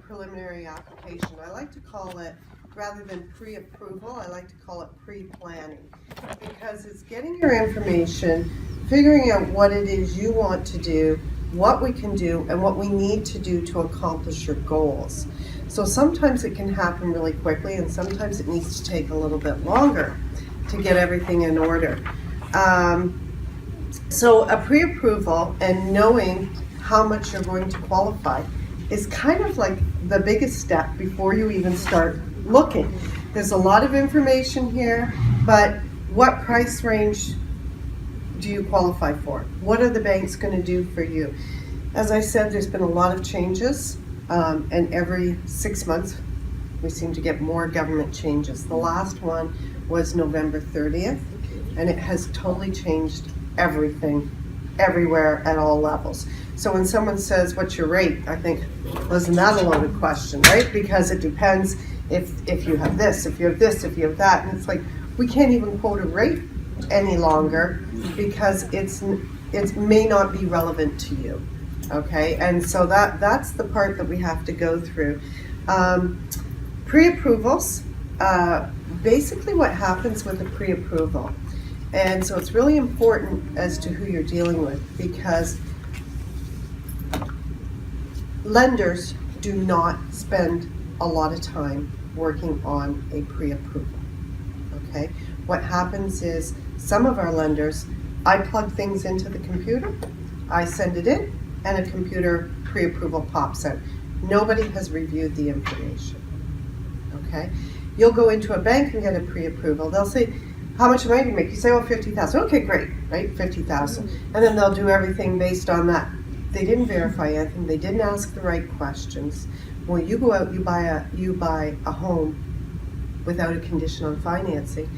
preliminary application. I like to call it, rather than pre-approval, I like to call it pre-planning. Because it's getting your information, figuring out what it is you want to do, what we can do, and what we need to do to accomplish your goals. So sometimes it can happen really quickly, and sometimes it needs to take a little bit longer to get everything in order. So a pre-approval and knowing how much you're going to qualify is kind of like the biggest step before you even start looking. There's a lot of information here, but what price range do you qualify for? What are the banks going to do for you? As I said, there's been a lot of changes, and every 6 months we seem to get more government changes. The last one was November 30th, and it has totally changed everything, everywhere, at all levels. So when someone says, what's your rate? I think, well, isn't that a loaded question, right? Because it depends if you have this, if you have this, if you have that. And it's like, we can't even quote a rate any longer because it may not be relevant to you, okay? And so that's the part that we have to go through. Pre-approvals, basically what happens with a pre-approval. And so it's really important as to who you're dealing with, because lenders do not spend a lot of time working on a pre-approval, okay? What happens is some of our lenders, I plug things into the computer, I send it in, and a computer pre-approval pops out. Nobody has reviewed the information, okay? You'll go into a bank and get a pre-approval. They'll say, how much money do you make? You say, oh, 50,000. Okay, great, right? 50,000. And then they'll do everything based on that. They didn't verify anything. They didn't ask the right questions. Well, you go out, you buy a home without a condition on financing,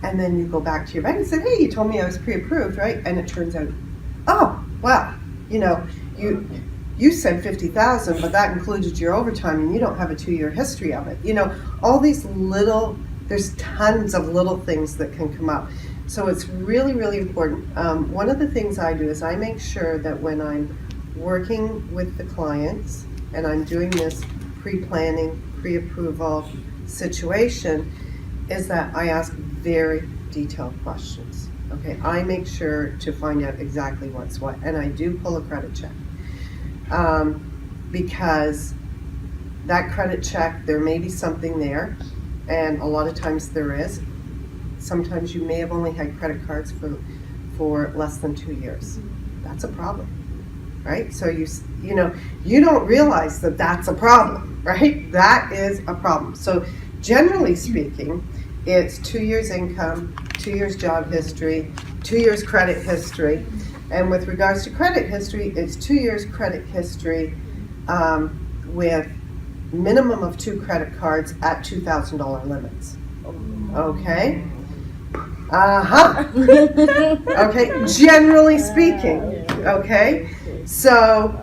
and then you go back to your bank and say, hey, you told me I was pre-approved, right? And it turns out, oh, well, you said 50,000, but that included your overtime, and you don't have a 2-year history of it. All these there's tons of little things that can come up. So it's really, really important. One of the things I do is I make sure that when I'm working with the clients and I'm doing this pre-planning, pre-approval situation, is that I ask very detailed questions. Okay, I make sure to find out exactly what's what, and I do pull a credit check. Because that credit check, there may be something there, and a lot of times there is. Sometimes you may have only had credit cards for less than 2 years. That's a problem, right? So you don't realize that that's a problem, right? That is a problem. So generally speaking, it's 2 years income, 2 years job history, 2 years credit history. And with regards to credit history, it's 2 years credit history with minimum of 2 credit cards at $2,000 limits. Okay? Okay, generally speaking. Okay? So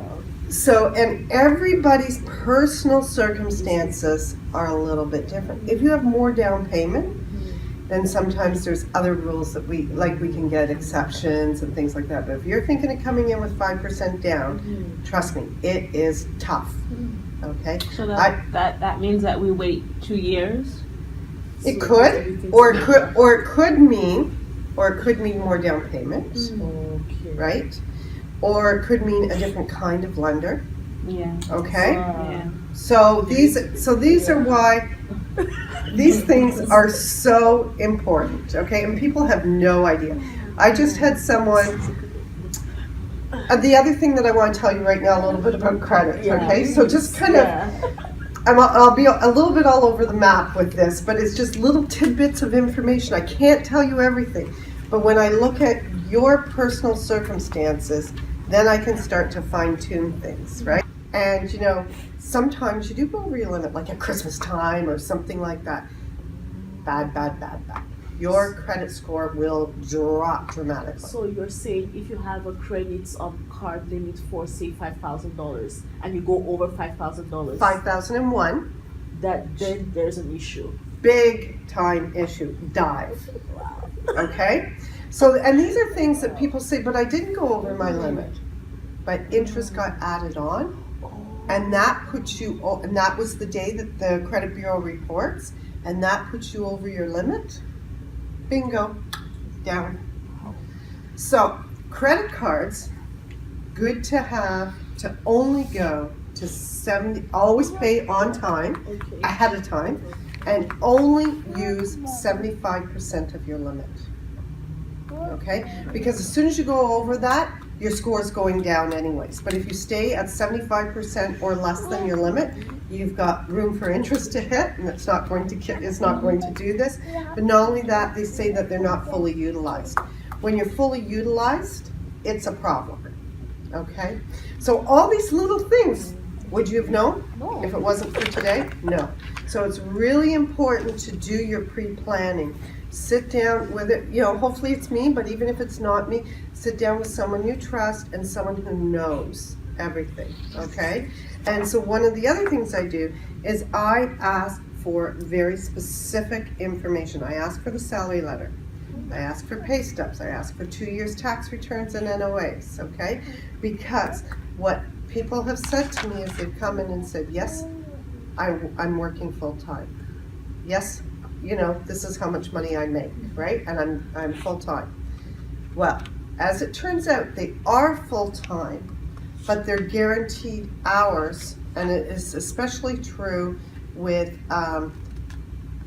and everybody's personal circumstances are a little bit different. If you have more down payment, then sometimes there's other rules that we can get exceptions and things like that. But if you're thinking of coming in with 5% down, trust me, it is tough. Okay? So that means that we wait 2 years? It could, or it could mean more down payment, right? Or it could mean a different kind of lender. Yeah. Okay? Yeah. So these are why these things are so important, okay? And people have no idea. I just had someone, the other thing that I want to tell you right now, a little bit about credit, okay? So just kind of, I'll be a little bit all over the map with this, but it's just little tidbits of information. I can't tell you everything, but when I look at your personal circumstances, then I can start to fine-tune things, right? And sometimes you do go over your limit, like at Christmas time or something like that. Bad. Your credit score will drop dramatically. So you're saying if you have a credit card limit for say $5,000 and you go over $5,000, 5,001. then there's an issue. Big time issue. Dive. Wow. Okay? So, and these are things that people say, but I didn't go over my limit. But interest got added on. and that puts you, and that was the day that the credit bureau reports, and that puts you over your limit, bingo, down. So credit cards, good to have, to only go to 70, always pay on time, Okay. ahead of time, and only use 75% of your limit. Okay? Because as soon as you go over that, your score is going down anyways. But if you stay at 75% or less than your limit, you've got room for interest to hit, and it's not going to do this. But not only that, they say that they're not fully utilized. When you're fully utilized, it's a problem. Okay? So all these little things, would you have known No. if it wasn't for today? No. So it's really important to do your pre-planning. Sit down with it, hopefully it's me, but even if it's not me, sit down with someone you trust and someone who knows everything, okay? And so one of the other things I do is I ask for very specific information. I ask for the salary letter. I ask for pay stubs. I ask for 2 years tax returns and NOAs, okay? Because what people have said to me is they've come in and said, yes, I'm working full time. Yes, this is how much money I make, right? And I'm full time. Well, as it turns out, they are full time, but they're guaranteed hours, and it is especially true with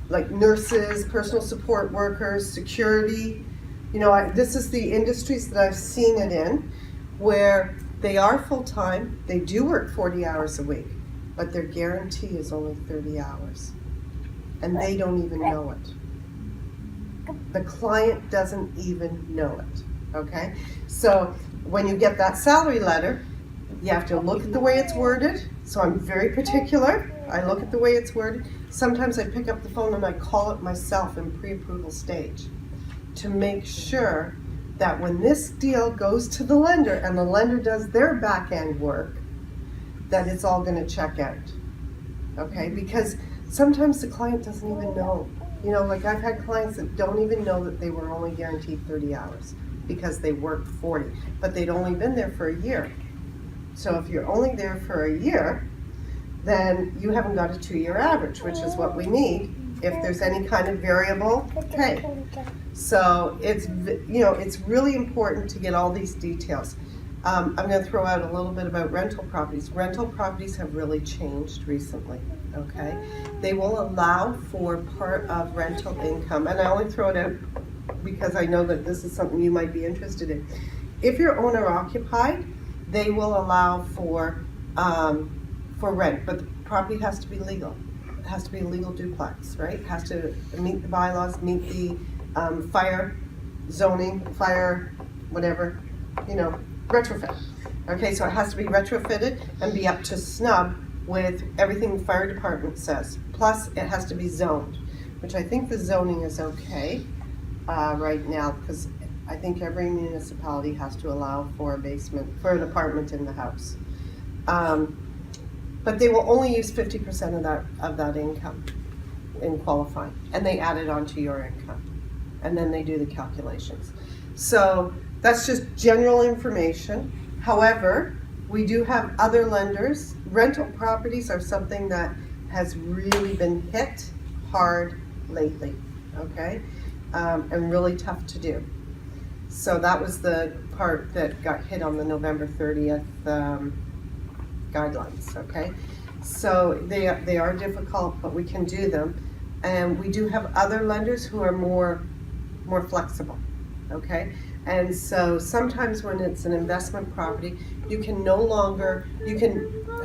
like nurses, personal support workers, security. This is the industries that I've seen it in, where they are full time, they do work 40 hours a week, but their guarantee is only 30 hours. And they don't even know it. The client doesn't even know it, okay? So when you get that salary letter, you have to look at the way it's worded. So I'm very particular. I look at the way it's worded. Sometimes I pick up the phone and I call it myself in pre-approval stage to make sure that when this deal goes to the lender and the lender does their back end work, that it's all gonna check out, okay? Because sometimes the client doesn't even know. Like I've had clients that don't even know that they were only guaranteed 30 hours because they worked 40, but they'd only been there for a year. So if you're only there for a year, then you haven't got a 2-year average, which is what we need if there's any kind of variable pay. So it's really important to get all these details. I'm going to throw out a little bit about rental properties. Rental properties have really changed recently, okay? They will allow for part of rental income, and I only throw it out because I know that this is something you might be interested in. If you're owner occupied, they will allow for rent, but the property has to be legal. It has to be a legal duplex, right? It has to meet the bylaws, meet the fire zoning, fire whatever, retrofit. Okay, so it has to be retrofitted and be up to snub with everything the fire department says. Plus, it has to be zoned, which I think the zoning is okay right now, because I think every municipality has to allow for a basement, for an apartment in the house. But they will only use 50% of that income in qualifying, and they add it onto your income, and then they do the calculations. So that's just general information. However, we do have other lenders. Rental properties are something that has really been hit hard lately, okay? And really tough to do. So that was the part that got hit on the November 30th guidelines, okay? So they are difficult, but we can do them. And we do have other lenders who are more flexible, okay? And so sometimes when it's an investment property, you can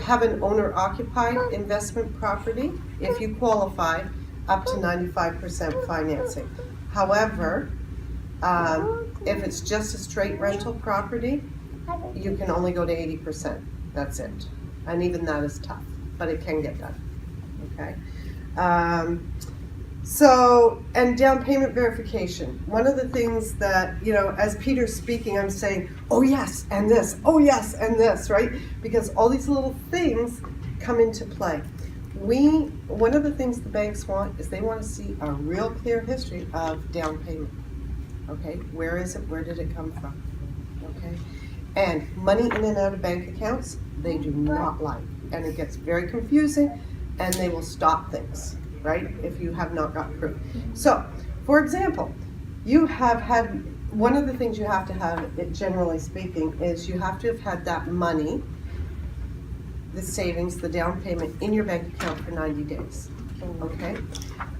have an owner-occupied investment property if you qualify up to 95% financing. However, if it's just a straight rental property, you can only go to 80%. That's it. And even that is tough, but it can get done, okay? And down payment verification. One of the things that, as Peter's speaking, I'm saying, oh yes, and this, oh yes, and this, right? Because all these little things come into play. One of the things the banks want is they want to see a real clear history of down payment. Okay, where is it? Where did it come from? Okay, and money in and out of bank accounts, they do not like. and it gets very confusing, and they will stop things, right, if you have not got proof. So, for example, you have had, one of the things you have to have, generally speaking, is you have to have had that money, the savings, the down payment in your bank account for 90 days, okay?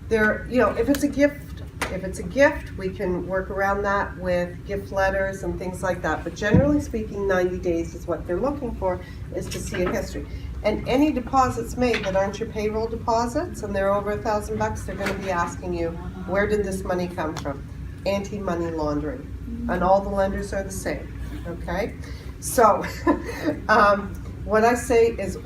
There, you know, if it's a gift, we can work around that with gift letters and things like that. But generally speaking, 90 days is what they're looking for, is to see a history. And any deposits made that aren't your payroll deposits and they're over $1,000, they're going to be asking you, where did this money come from? Anti-money laundering. And all the lenders are the same, okay? So, what I say is,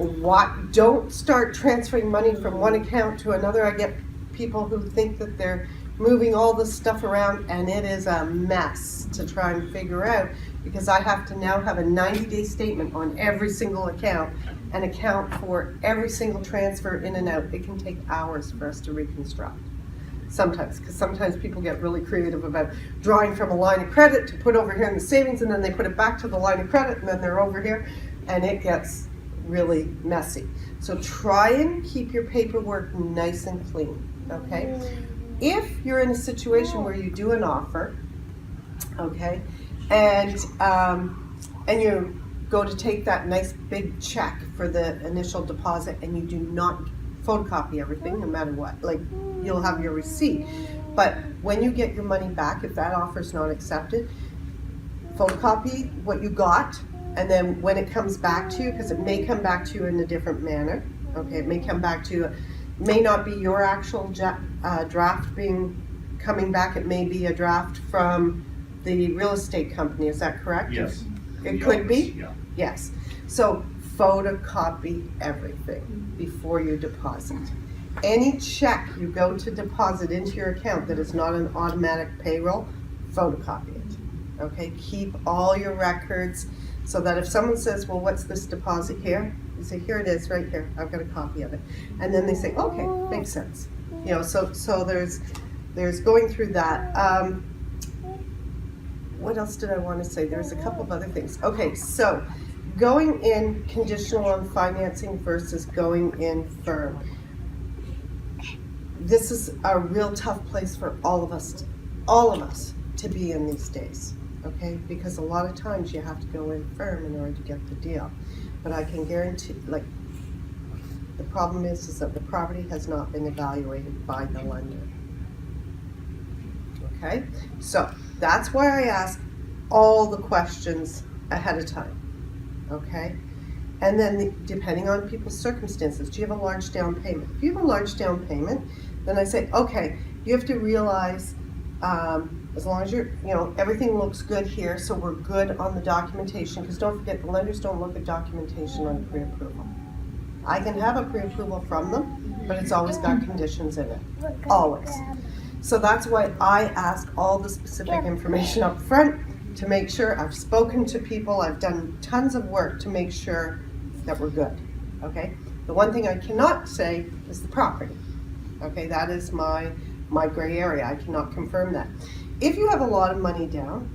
don't start transferring money from one account to another. I get people who think that they're moving all this stuff around, and it is a mess to try and figure out, because I have to now have a 90-day statement on every single account and account for every single transfer in and out. It can take hours for us to reconstruct. Sometimes, because sometimes people get really creative about drawing from a line of credit to put over here in the savings, and then they put it back to the line of credit, and then they're over here, and it gets really messy. So try and keep your paperwork nice and clean, okay? If you're in a situation where you do an offer, okay, and you go to take that nice big check for the initial deposit, and you do not photocopy everything, no matter what, like, you'll have your receipt. But when you get your money back, if that offer is not accepted, photocopy what you got, and then when it comes back to you, because it may come back to you in a different manner, okay, it may come back to you, may not be your actual draft coming back, it may be a draft from the real estate company, is that correct? Yes. It could be? Yeah. Yes. So photocopy everything before you deposit. Any check you go to deposit into your account that is not an automatic payroll, photocopy it. Okay, keep all your records, so that if someone says, well, what's this deposit here? You say, here it is, right here, I've got a copy of it. And then they say, okay, makes sense. You know, so there's going through that. What else did I want to say? There's a couple of other things. Okay, so going in conditional on financing versus going in firm. This is a real tough place for all of us to be in these days, okay? Because a lot of times you have to go in firm in order to get the deal. But I can guarantee, like, the problem is that the property has not been evaluated by the lender. Okay? So that's why I ask all the questions ahead of time. Okay? And then depending on people's circumstances, do you have a large down payment? If you have a large down payment, then I say, okay, you have to realize, as long as everything looks good here, so we're good on the documentation, because don't forget, the lenders don't look at documentation on pre-approval. I can have a pre-approval from them, but it's always got conditions in it, always. So that's why I ask all the specific information up front to make sure I've spoken to people, I've done tons of work to make sure that we're good, okay? The one thing I cannot say is the property, okay? That is my gray area, I cannot confirm that. If you have a lot of money down,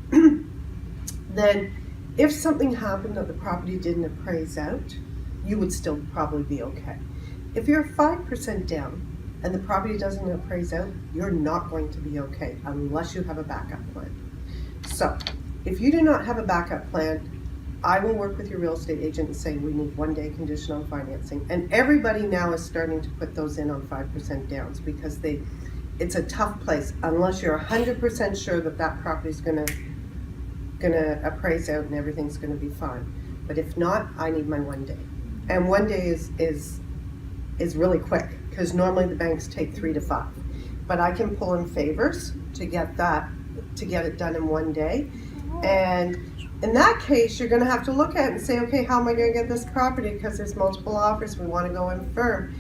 then if something happened that the property didn't appraise out, you would still probably be okay. If you're 5% down and the property doesn't appraise out, you're not going to be okay unless you have a backup plan. So, if you do not have a backup plan, I will work with your real estate agent and say we need 1 day condition on financing. And everybody now is starting to put those in on 5% downs, because it's a tough place unless you're 100% sure that that property is gonna appraise out and everything's gonna be fine. But if not, I need my 1 day. And 1 day is really quick, because normally the banks take 3 to 5. But I can pull in favors to get it done in 1 day. And in that case, you're gonna have to look at it and say, okay, how am I gonna get this property? Because there's multiple offers, we wanna go in firm.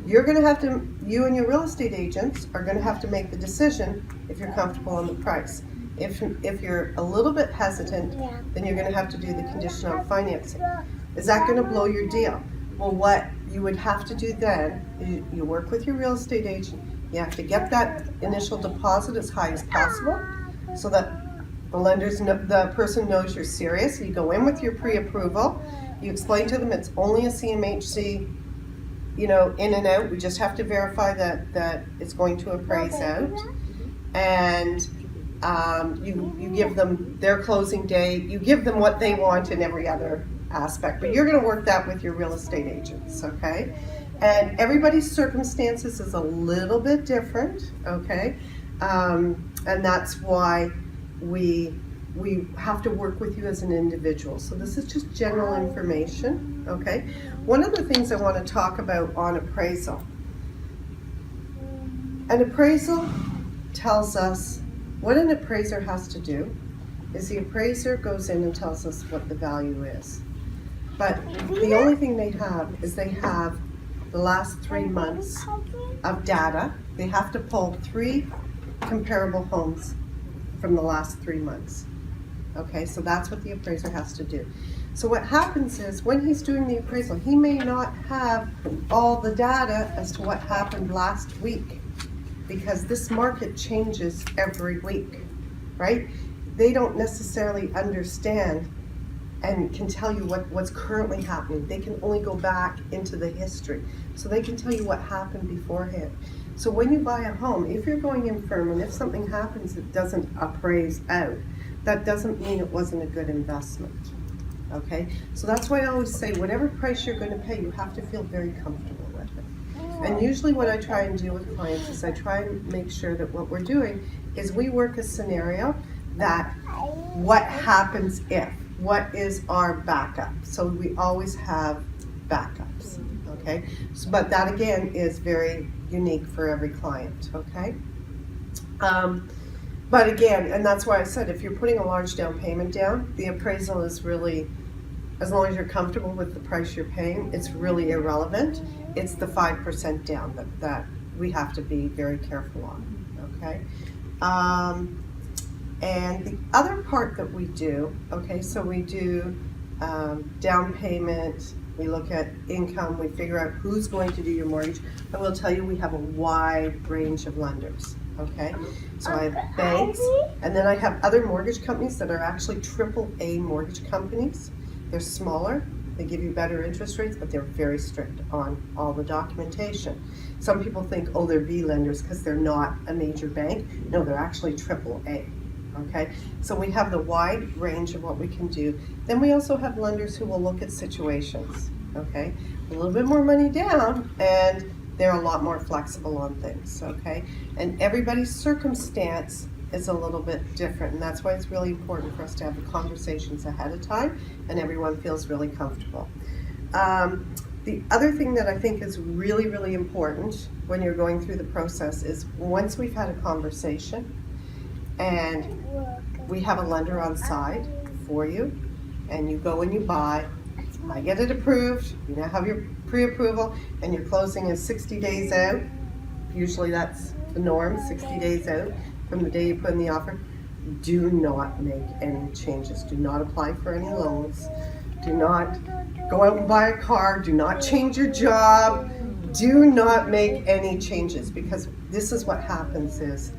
You and your real estate agents are gonna have to make the decision if you're comfortable on the price. If you're a little bit hesitant, then you're gonna have to do the condition on financing. Is that gonna blow your deal? Well, what you would have to do then, you work with your real estate agent, you have to get that initial deposit as high as possible so that the person knows you're serious. You go in with your pre-approval, You explain to them it's only a CMHC, you know, in and out. We just have to verify that it's going to appraise out. And you give them their closing date. You give them what they want in every other aspect. But you're going to work that with your real estate agents, okay? And everybody's circumstances is a little bit different, okay? And that's why we have to work with you as an individual. So this is just general information, okay? One of the things I want to talk about on appraisal. An appraisal tells us what an appraiser has to do is the appraiser goes in and tells us what the value is. But the only thing they have is they have the last 3 months of data. They have to pull 3 comparable homes from the last 3 months. Okay, so that's what the appraiser has to do. So what happens is when he's doing the appraisal, he may not have all the data as to what happened last week because this market changes every week, right? They don't necessarily understand and can tell you what's currently happening. They can only go back into the history. So they can tell you what happened beforehand. So when you buy a home, if you're going in firm and if something happens that doesn't appraise out, that doesn't mean it wasn't a good investment, okay? So that's why I always say whatever price you're going to pay, you have to feel very comfortable with it. And usually what I try and do with clients is I try and make sure that what we're doing is we work a scenario that what happens if, what is our backup? So we always have backups, okay? So, but that again is very unique for every client, okay? But again, and that's why I said if you're putting a large down payment down, the appraisal is really, as long as you're comfortable with the price you're paying, it's really irrelevant. It's the 5% down that we have to be very careful on, okay? And the other part that we do, okay, so we do down payment, we look at income, we figure out who's going to do your mortgage. I will tell you we have a wide range of lenders, okay? So I have banks, and then I have other mortgage companies that are actually AAA mortgage companies. They're smaller, they give you better interest rates, but they're very strict on all the documentation. Some people think, oh, they're B lenders because they're not a major bank. No, they're actually AAA. Okay, so we have the wide range of what we can do. Then we also have lenders who will look at situations, okay? A little bit more money down, and they're a lot more flexible on things, okay? And everybody's circumstance is a little bit different, and that's why it's really important for us to have the conversations ahead of time, and everyone feels really comfortable. The other thing that I think is really, really important when you're going through the process is once we've had a conversation, and we have a lender on side for you, and you go and you buy. I get it approved, you now have your pre-approval, and your closing is 60 days out. Usually that's the norm, 60 days out from the day you put in the offer. Do not make any changes. Do not apply for any loans. Do not go out and buy a car. Do not change your job. Do not make any changes, because this is what happens is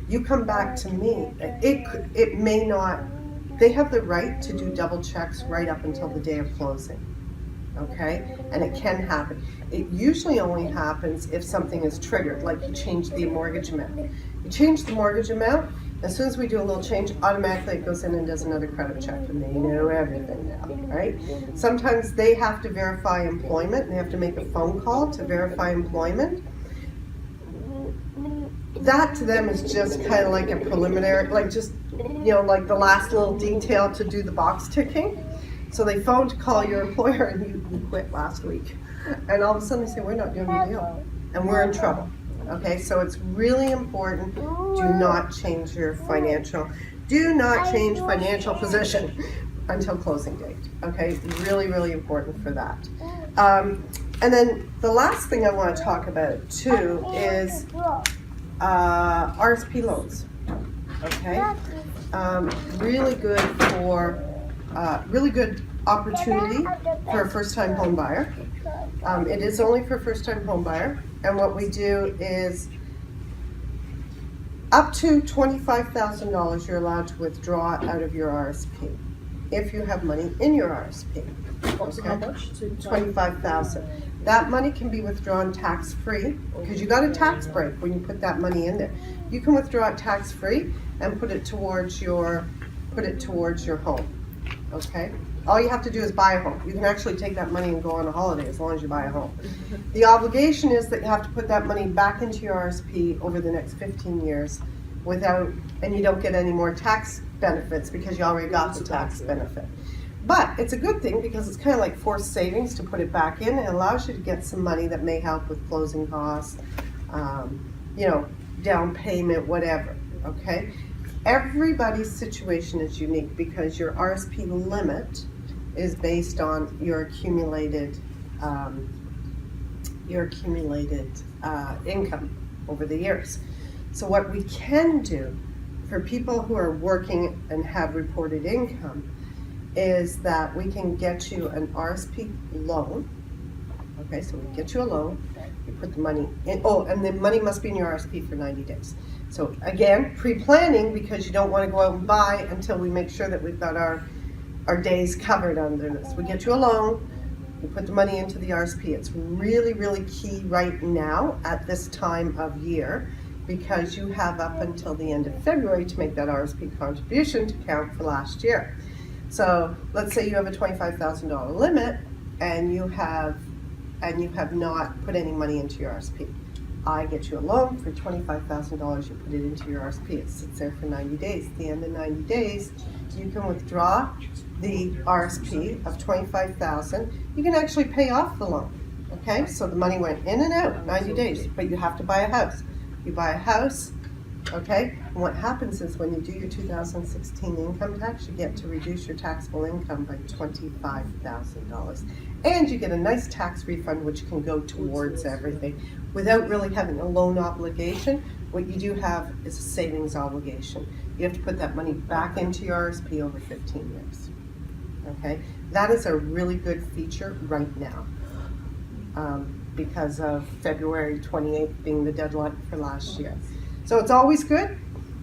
you come back to me, it may not, they have the right to do double checks right up until the day of closing, okay? And it can happen. It usually only happens if something is triggered, like you change the mortgage amount. You change the mortgage amount, as soon as we do a little change, automatically it goes in and does another credit check, and they know everything now, right? Sometimes they have to verify employment, and they have to make a phone call to verify employment. That to them is just kind of like a preliminary, like just, you know, like the last little detail to do the box ticking. So they phone to call your employer, and you quit last week. And all of a sudden they say, we're not doing the deal. And we're in trouble. Okay, so it's really important. Do not change your do not change financial position until closing date. Okay, really, really important for that. And then the last thing I want to talk about too is RSP loans, okay? Really good for, really good opportunity for a first-time home buyer. It is only for first-time home buyer, and what we do is up to $25,000 you're allowed to withdraw out of your RSP, if you have money in your RSP. Also, how much? 25,000. That money can be withdrawn tax-free because you got a tax break when you put that money in there. You can withdraw it tax-free and put it towards your home. Okay? All you have to do is buy a home. You can actually take that money and go on a holiday as long as you buy a home. The obligation is that you have to put that money back into your RSP over the next 15 years and you don't get any more tax benefits because you already got the tax benefit. But it's a good thing because it's kind of like forced savings to put it back in. It allows you to get some money that may help with closing costs, down payment, whatever, okay? Everybody's situation is unique because your RSP limit is based on your accumulated income over the years. So what we can do for people who are working and have reported income is that we can get you an RSP loan. Okay, so we get you a loan, you put the money in, and the money must be in your RSP for 90 days. So again, pre-planning because you don't want to go out and buy until we make sure that we've got our days covered under this. We get you a loan, you put the money into the RSP. It's really, really key right now at this time of year because you have up until the end of February to make that RSP contribution to count for last year. So let's say you have a $25,000 limit and you have not put any money into your RSP. I get you a loan for $25,000, you put it into your RSP, it sits there for 90 days. At the end of 90 days, you can withdraw the RSP of $25,000. You can actually pay off the loan, okay? So the money went in and out, 90 days, but you have to buy a house. You buy a house, okay? And what happens is when you do your 2016 income tax, you get to reduce your taxable income by $25,000. And you get a nice tax refund which can go towards everything. Without really having a loan obligation, what you do have is a savings obligation. You have to put that money back into your RSP over 15 years. Okay? That is a really good feature right now. Because of February 28th being the deadline for last year. So it's always good,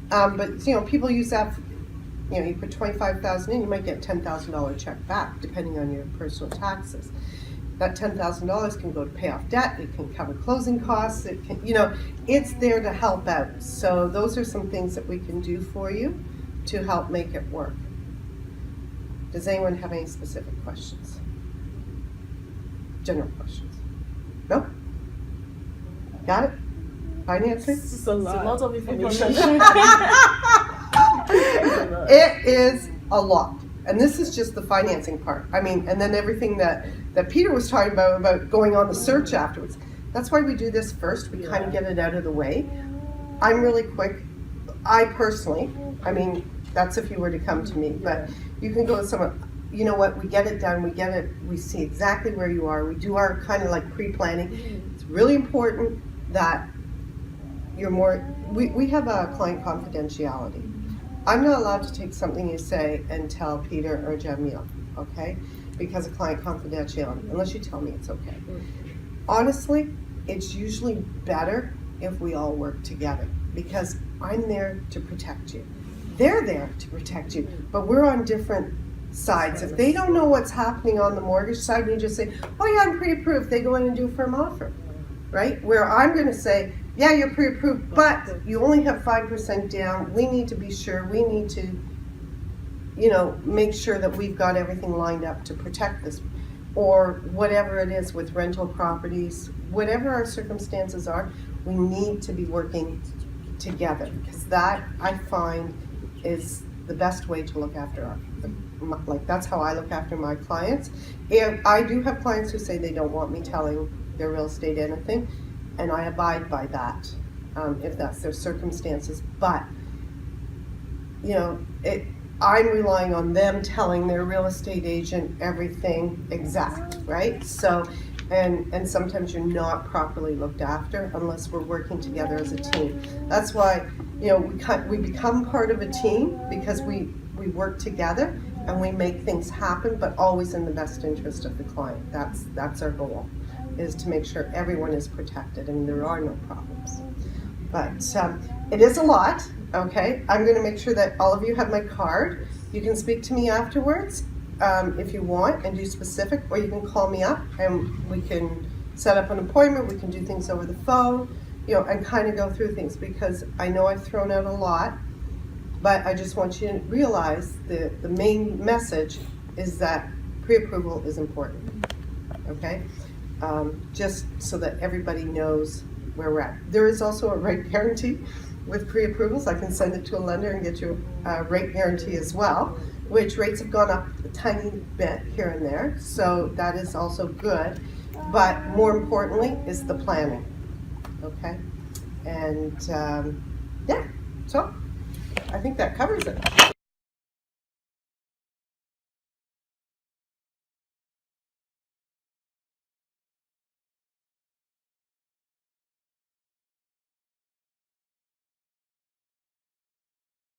but people use that, you put $25,000 in, you might get a $10,000 check back depending on your personal taxes. That $10,000 can go to pay off debt, it can cover closing costs, it can, it's there to help out. So those are some things that we can do for you to help make it work. Does anyone have any specific questions? General questions? No? Got it? Financing? It's a lot of information. It is a lot. And this is just the financing part. I mean, and then everything that Peter was talking about going on the search afterwards. That's why we do this first. We kind of get it out of the way. I'm really quick. I personally, that's if you were to come to me, but you can go to someone, you know what, we get it done, we see exactly where you are, we do our kind of like pre-planning. It's really important that you're we have a client confidentiality. I'm not allowed to take something you say and tell Peter or Jamil, okay? Because of client confidentiality, unless you tell me it's okay. Honestly, it's usually better if we all work together because I'm there to protect you. They're there to protect you, but we're on different sides. If they don't know what's happening on the mortgage side, and you just say, oh yeah, I'm pre-approved, they go in and do a firm offer, right? Where I'm going to say, yeah, you're pre-approved, but you only have 5% down. We need to be sure. We need to, make sure that we've got everything lined up to protect this. Or whatever it is with rental properties, whatever our circumstances are, we need to be working together because that, I find, is the best way to look after that's how I look after my clients. And I do have clients who say they don't want me telling their real estate anything, and I abide by that if that's their circumstances. But I'm relying on them telling their real estate agent everything exact, right? So, and sometimes you're not properly looked after unless we're working together as a team. That's why we become part of a team because we work together and we make things happen, but always in the best interest of the client. That's our goal, is to make sure everyone is protected and there are no problems. But it is a lot, okay? I'm going to make sure that all of you have my card You can speak to me afterwards if you want and do specific, or you can call me up and we can set up an appointment. We can do things over the phone, and kind of go through things, because I know I've thrown out a lot, but I just want you to realize the main message is that pre-approval is important, okay? Just so that everybody knows where we're at. There is also a rate guarantee with pre-approvals. I can send it to a lender and get you a rate guarantee as well, which rates have gone up a tiny bit here and there, so that is also good. But more importantly is the planning, okay? And yeah, so I think that covers it.